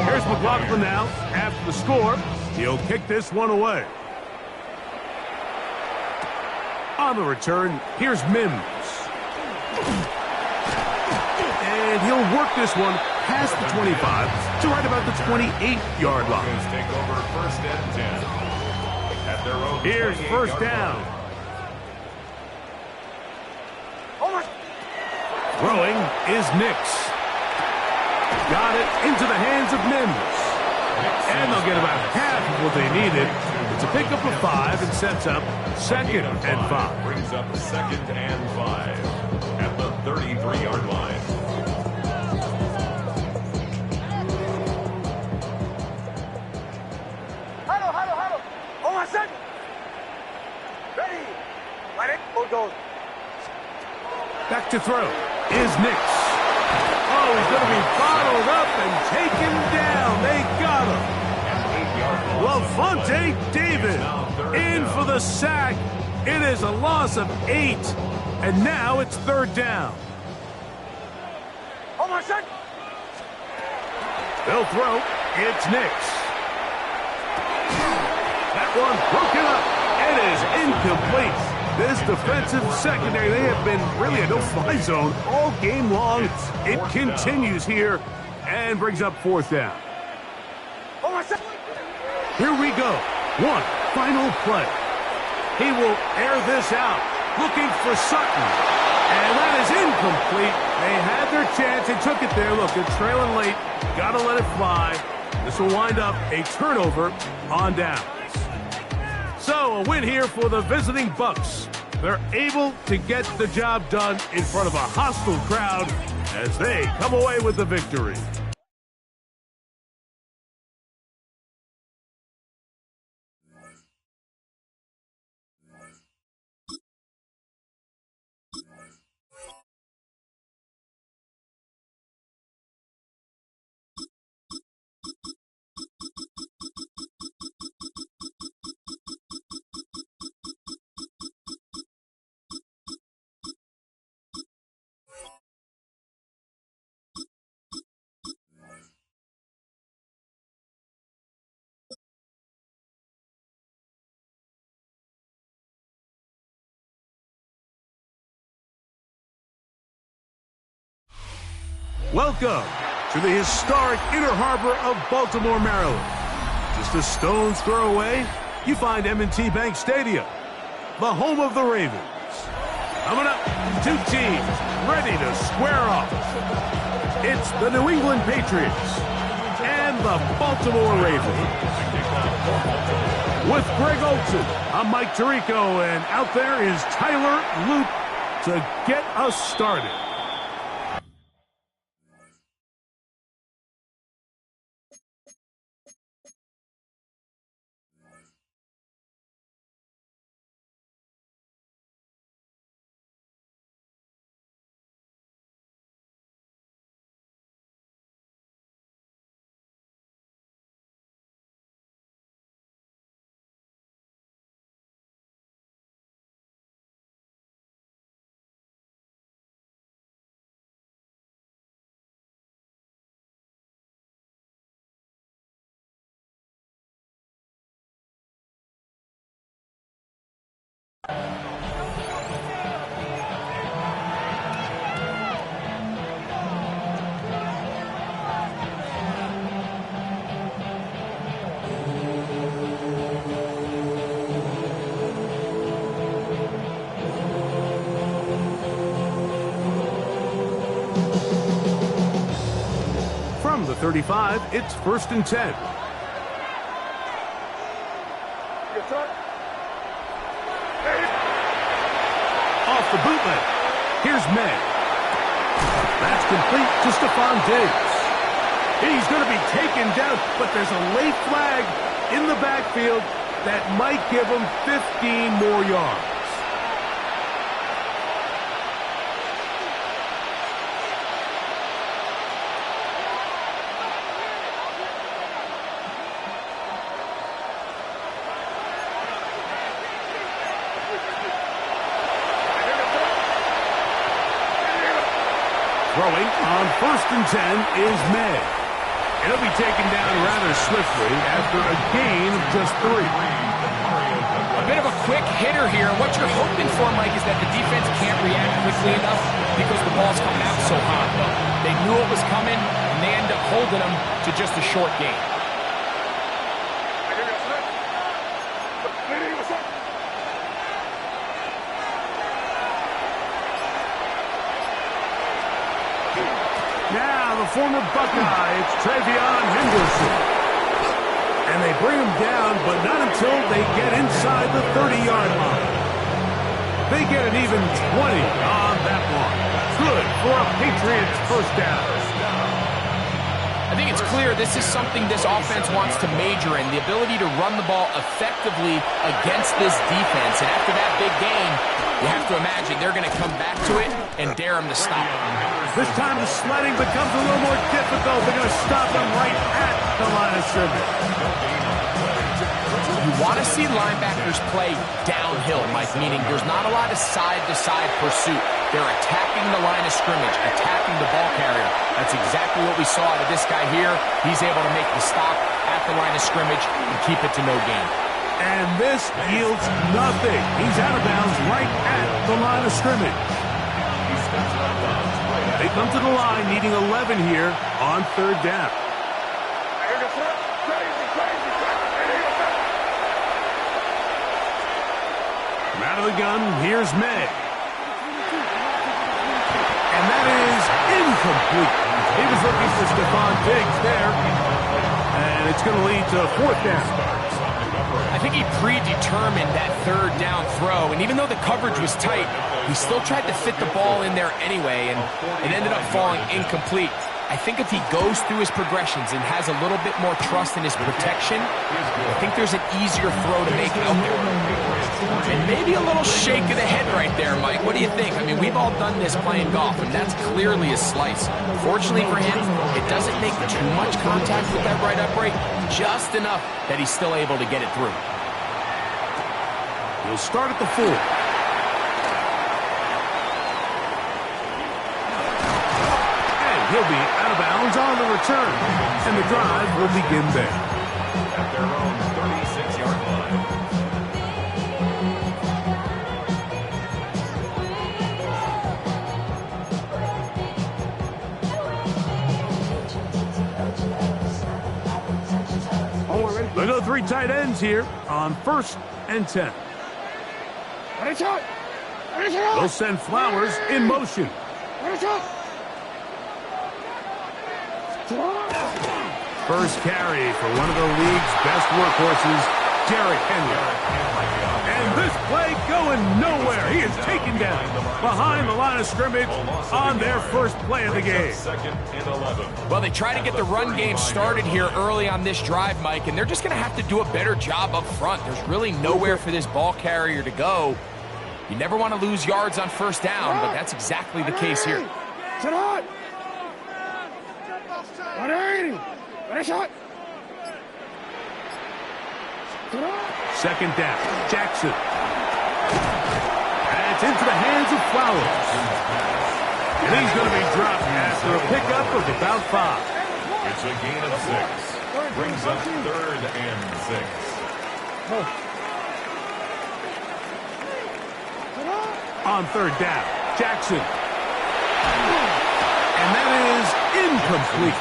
Here's McLaughlin now. After the score, he'll kick this one away. On the return, here's Mims. And he'll work this one past the 25 to right about the 28-yard line. Take over first and 10 at their own. Here's first down. Throwing is Nix. Got it into the hands of Mims. And they'll get about half of what they needed. It's a pickup of 5 and sets up 2nd and 5. Brings up 2nd and 5 at the 33-yard line. Huddle. Hold on a second. Ready. Hold on. Back to throw is Nix. Oh, he's going to be bottled up and taken down. They got him. Levante David in for the sack. It is a loss of 8, and now it's 3rd down. Hold on a second. They'll throw. It's Nix. That one broken up. It is incomplete. This defensive secondary, they have been really a no-fly zone all game long. It continues here and brings up 4th down. Here we go. One final play. He will air this out, looking for Sutton. And that is incomplete. They had their chance. They took it there. Look, they're trailing late. Got to let it fly. This will wind up a turnover on downs. So, a win here for the visiting Bucks. They're able to get the job done in front of a hostile crowd as they come away with the victory. Welcome to the historic Inner Harbor of Baltimore, Maryland. Just a stone's throw away, you find M&T Bank Stadium, the home of the Ravens. Coming up, 2 teams ready to square off. It's the New England Patriots and the Baltimore Ravens. With Greg Olson, I'm Mike Tirico, and out there is Tyler Loop to get us started. From the 35, it's 1st and 10. Off the bootleg. Here's May. That's complete to Stephon Diggs. He's going to be taken down, but there's a late flag in the backfield that might give him 15 more yards. Throwing on 1st and 10 is May. He'll be taken down rather swiftly after a gain of just 3. A bit of a quick hitter here. What you're hoping for, Mike, is that the defense can't react quickly enough because the ball's coming out so hot. But they knew it was coming, and they end up holding them to just a short gain. Now the former Buckeye, it's Travion Henderson. And they bring him down, but not until they get inside the 30-yard line. They get an even 20 on that one. Good for a Patriots first down. I think it's clear this is something this offense wants to major in, the ability to run the ball effectively against this defense. And after that big game, you have to imagine they're going to come back to it and dare him to stop. This time the sledding becomes a little more difficult. They're going to stop him right at the line of scrimmage. You want to see linebackers play downhill, Mike, meaning there's not a lot of side-to-side pursuit. They're attacking the line of scrimmage, attacking the ball carrier. That's exactly what we saw out of this guy here. He's able to make the stop at the line of scrimmage and keep it to no gain. And this yields nothing. He's out of bounds right at the line of scrimmage. They come to the line needing 11 here on third down. Out of the gun, here's May. And that is incomplete. He was looking for Stephon Diggs there. And it's going to lead to a fourth down. I think he predetermined that third down throw, and even though the coverage was tight, he still tried to fit the ball in there anyway, and it ended up falling incomplete. I think if he goes through his progressions and has a little bit more trust in his protection, I think there's an easier throw to make out there. And maybe a little shake of the head right there, Mike. What do you think? I mean, we've all done this playing golf, and that's clearly a slice. Fortunately for him, it doesn't make too much contact with that right upright, just enough that he's still able to get it through. He'll start at the 4. He'll be out of bounds on the return, and the drive will begin there. At their own 36-yard line. They go 3 tight ends here on 1st and 10. They'll send Flowers in motion. First carry for one of the league's best workhorses, Derrick Henry. And this play going nowhere. He is taken down behind the line of scrimmage on their first play of the game. Well, they try to get the run game started here early on this drive, Mike, and they're just going to have to do a better job up front. There's really nowhere for this ball carrier to go. You never want to lose yards on first down, but that's exactly the case here. Second down, Jackson. And it's into the hands of Flowers. And he's going to be dropped after a pickup of about 5. It's a gain of 6. Brings up 3rd and 6. On third down, Jackson. And that is incomplete.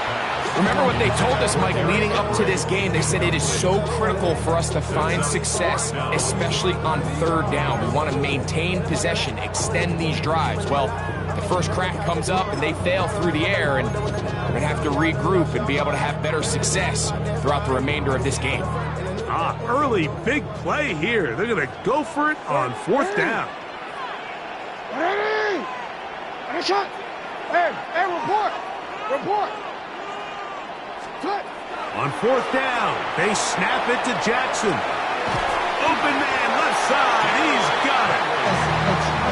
Remember what they told us, Mike, leading up to this game. They said it is so critical for us to find success, especially on third down. We want to maintain possession, extend these drives. Well, the first crack comes up and they fail through the air, and we're going to have to regroup and be able to have better success throughout the remainder of this game. Early big play here. They're going to go for it on 4th down. Ready! Shot! Hey, report! On 4th down, they snap it to Jackson. Open man, left side. He's got it.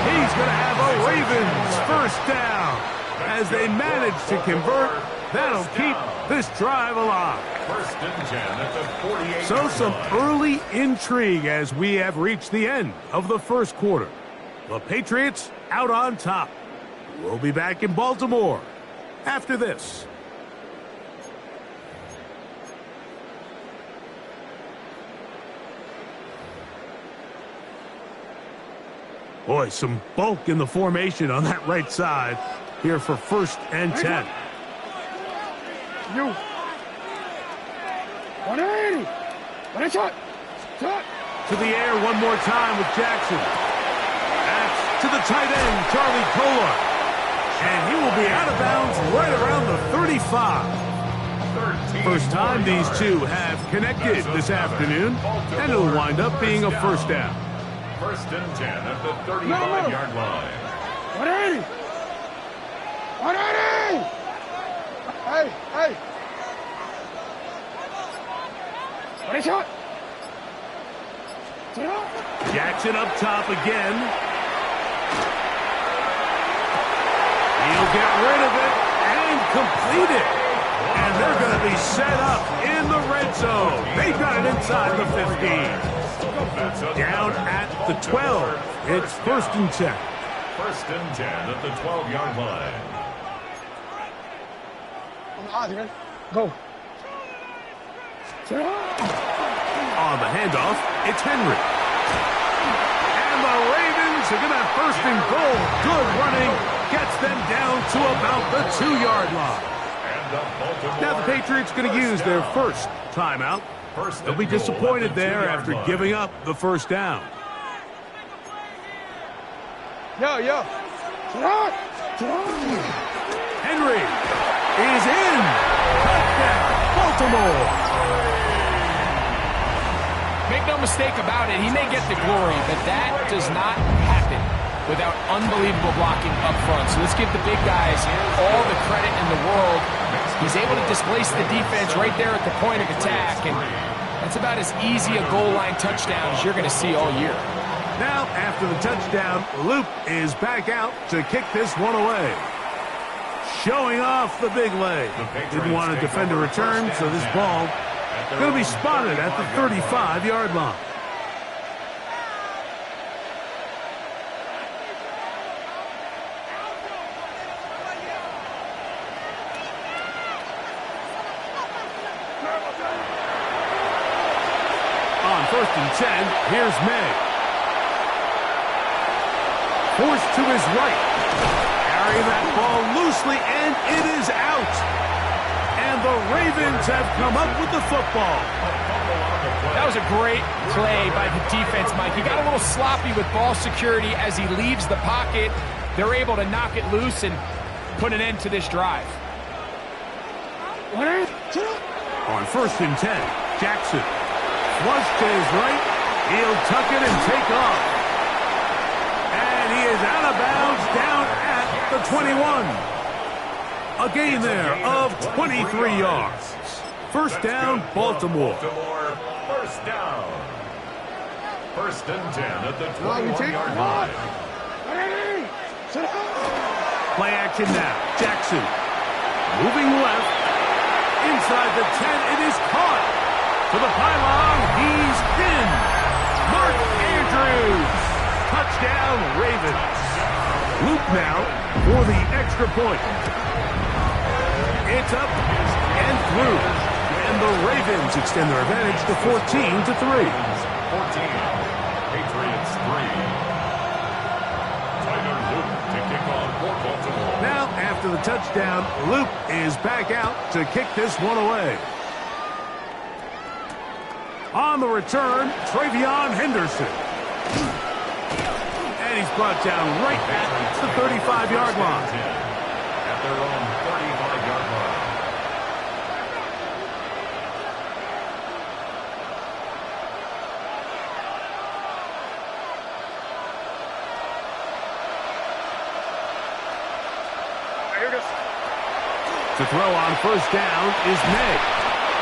He's going to have a Ravens first down. As they manage to convert, that'll keep this drive alive. 1st and 10 at the 48. So some early intrigue as we have reached the end of the first quarter. The Patriots out on top. We'll be back in Baltimore after this. Boy, some bulk in the formation on that right side here for 1st and 10. You. 180. To the air one more time with Jackson. That's to the tight end, Charlie Kolar. And he will be out of bounds right around the 35. First time these two have connected this afternoon, and it'll wind up being a first down. First and 10 at the 35-yard line. 180! 180! Hey! What is it? Jackson up top again. He'll get rid of it and complete it. And they're going to be set up in the red zone. They've got it inside the 15. Down at the 12. It's first and 10. First and 10 at the 12-yard line. Go. On the handoff, it's Henry. And the Ravens are going to have first and goal. Good running. Gets them down to about the 2-yard line. Now the Patriots going to use their first timeout. They'll be disappointed there after giving up the first down. Yo. Henry is in. Touchdown, Baltimore. Make no mistake about it, he may get the glory, but that does not happen without unbelievable blocking up front. So let's give the big guys all the credit in the world. He's able to displace the defense right there at the point of attack, and that's about as easy a goal line touchdown as you're going to see all year. Now, after the touchdown, Luke is back out to kick this one away. Showing off the big leg. Didn't want to defend a return, so this ball going to be spotted at the 35-yard line. On first and 10, here's May. Forced to his right. Carrying that ball loosely, and it is out. And the Ravens have come up with the football. That was a great play by the defense, Mike. He got a little sloppy with ball security as he leaves the pocket. They're able to knock it loose and put an end to this drive. On first and 10, Jackson. Flush to his right. He'll tuck it and take off. And he is out of bounds down at the 21. A gain there of 23 yards. First down, Baltimore. First down. First and 10 at the 21-yard line. Play action now. Jackson. Moving left. Inside the 10, it is caught. To the pylon, he's in. Mark Andrews. Touchdown, Ravens. Luke now for the extra point. It's up and through. And the Ravens extend their advantage to 14-3. 14. Patriots 3. Tyler Luke to kick off for Baltimore. Now, after the touchdown, Luke is back out to kick this one away. On the return, Travion Henderson. And he's brought down right at the 35-yard line. At their own 35-yard line. To throw on first down is May.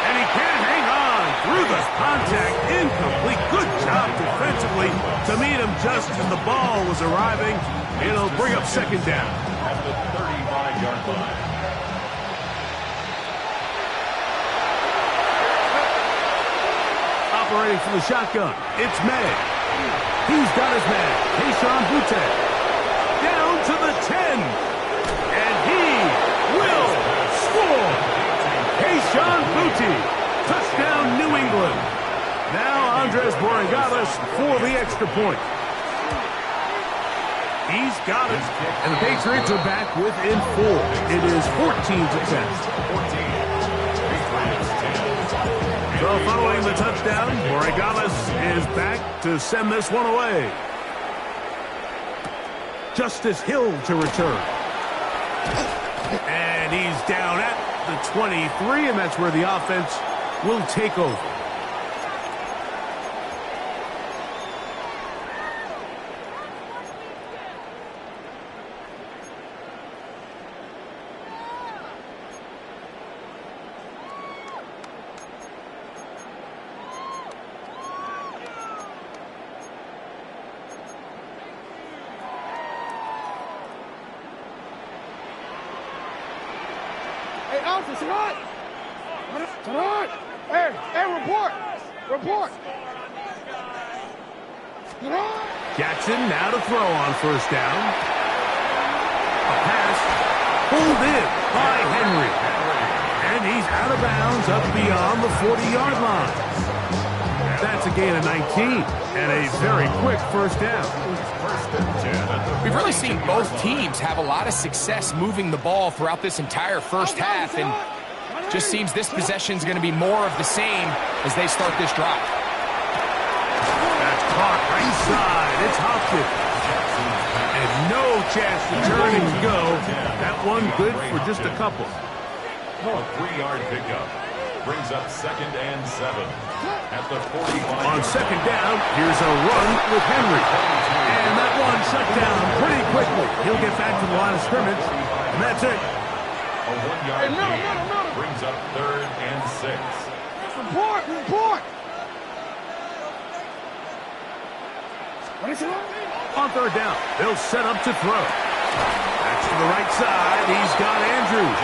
And he can't hang on through the contact. Incomplete. Good job defensively to meet him just as the ball was arriving. It'll bring up second down. At the 35-yard line. Operating from the shotgun, it's May. He's got his man, Keyshawn Butte. Down to the 10. And he will score. Keyshawn Butte. Touchdown, New England. Now Andres Borregales for the extra point. He's got it. And the Patriots are back within 4. It is 14-10. So following the touchdown, Borregales is back to send this one away. Justice Hill to return. And he's down at the 23, and that's where the offense will take over. Hey, Alpha, tonight! Tonight! Hey, report! Report! Tonight! Jackson now to throw on first down. A pass pulled in by Henry. And he's out of bounds up beyond the 40-yard line. That's a gain of 19 and a very quick first down. We've really seen both teams have a lot of success moving the ball throughout this entire first half, and just seems this possession is going to be more of the same as they start this drive. That's caught right side. It's Hopkins. And no chance to turn and go. That one good for just a couple. A 3-yard pickup brings up 2nd and 7 at the 45. On second down, here's a run with Henry. And that one shut down pretty quickly. He'll get back to the line of scrimmage, and that's it. A 1-yard gain brings up 3rd and 6. Report! Report! What is it? On third down, they'll set up to throw. That's to the right side. He's got Andrews.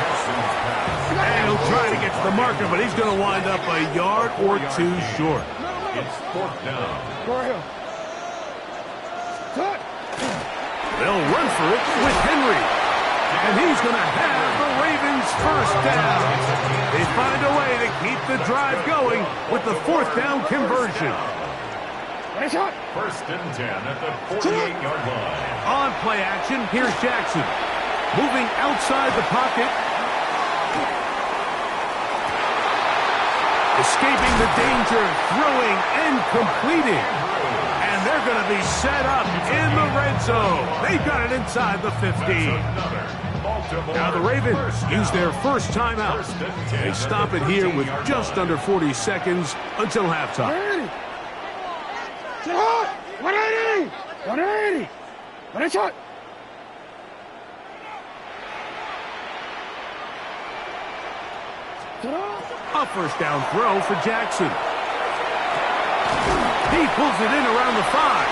And he'll try to get to the marker, but he's going to wind up a yard or two short. It's 4th down. Go ahead. Cut! They'll run for it with Henry. And he's going to have the Ravens first down. They find a way to keep the drive going with the 4th down conversion. First and 10 at the 48-yard line. On play action, here's Jackson. Moving outside the pocket. Escaping the danger, throwing and completing. And they're going to be set up in the red zone. They've got it inside the 15. Now the Ravens use their first timeout. They stop it here with just under 40 seconds until halftime. 180! 180! What is it? A first down throw for Jackson. He pulls it in around the 5.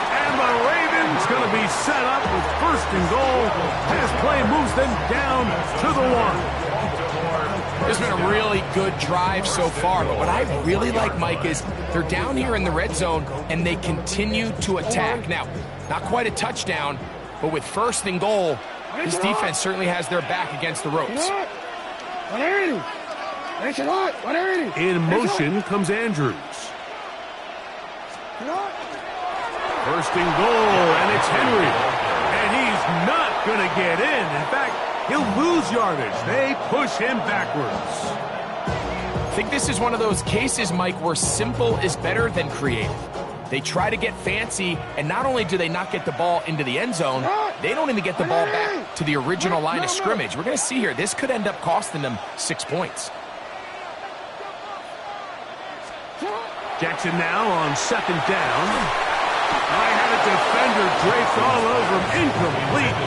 And the Ravens going to be set up with 1st and goal. Pass play moves them down to the 1. It's been a really good drive so far, but what I really like, Mike, is they're down here in the red zone, and they continue to attack. Now, not quite a touchdown, but with 1st and goal, this defense certainly has their back against the ropes. 180! 180! In motion comes Andrews. 1st and goal, and it's Henry. And he's not going to get in. In fact, he'll lose yardage. They push him backwards. I think this is one of those cases, Mike, where simple is better than creative. They try to get fancy, and not only do they not get the ball into the end zone, they don't even get the ball back to the original line of scrimmage. We're going to see here, this could end up costing them 6 points. Jackson now on 2nd down. I had a defender draped all over him. Incomplete.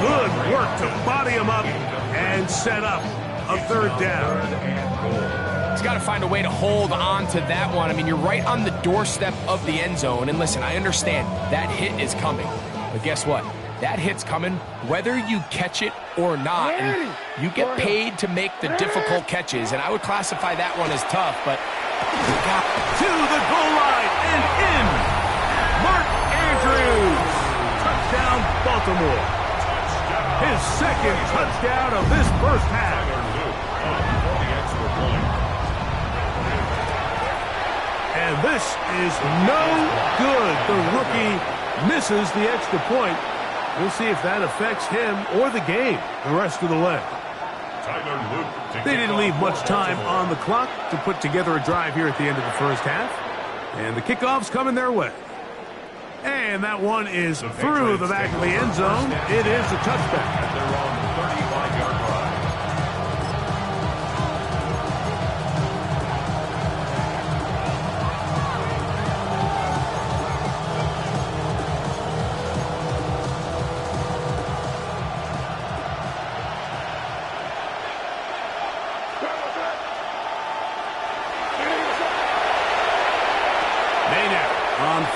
Good work to body him up and set up a 3rd down. He's got to find a way to hold on to that one. I mean, you're right on the doorstep of the end zone. And listen, I understand that hit is coming. But guess what? That hit's coming whether you catch it or not. And you get paid to make the difficult catches. And I would classify that one as tough, but to the goal line and in. Mark Andrews. Touchdown, Baltimore. His 2nd touchdown of this first half. And this is no good. The rookie misses the extra point. We'll see if that affects him or the game the rest of the way. They didn't leave much time on the clock to put together a drive here at the end of the first half. And the kickoff's coming their way. And that one is through the back of the end zone. It is a touchback.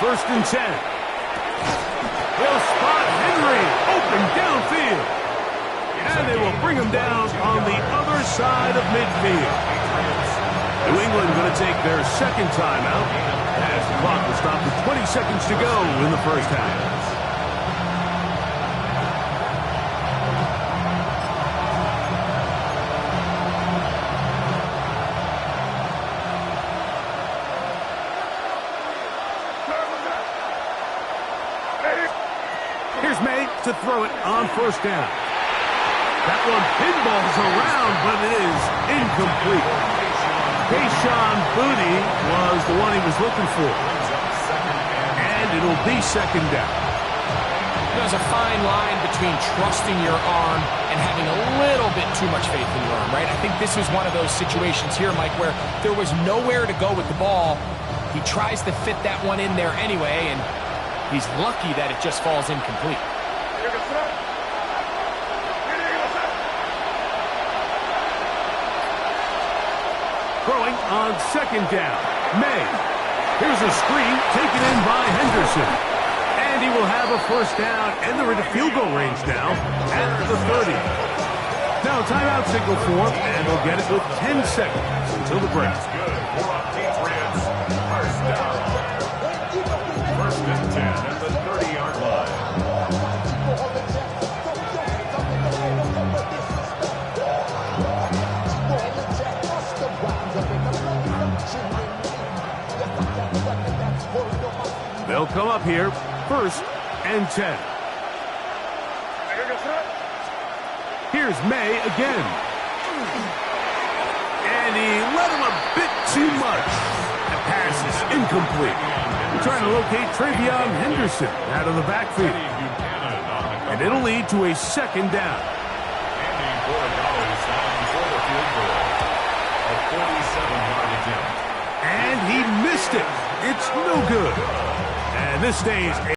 First and 10. They'll spot Henry open downfield. And they will bring him down on the other side of midfield. New England going to take their second timeout as the clock will stop with 20 seconds to go in the first half. Here's May to throw it on first down. That one pinballs around, but it is incomplete. Kayshon Boutte was the one he was looking for. And it'll be second down. There's a fine line between trusting your arm and having a little bit too much faith in your arm, right? I think this was one of those situations here, Mike, where there was nowhere to go with the ball. He tries to fit that one in there anyway, and he's lucky that it just falls incomplete. Throwing on second down. May. Here's a screen taken in by Henderson. And he will have a first down, and they're into field goal range now at the 30. Now timeout signal form, and they'll get it with 10 seconds until the break. First down. First and 10 at the 30-yard line. They'll come up here, first and 10. Here's May again. And he let him a bit too much. The pass is incomplete. We're trying to locate Travion Henderson out of the backfield. And it'll lead to a second down. And he missed it. It's no good. And this stays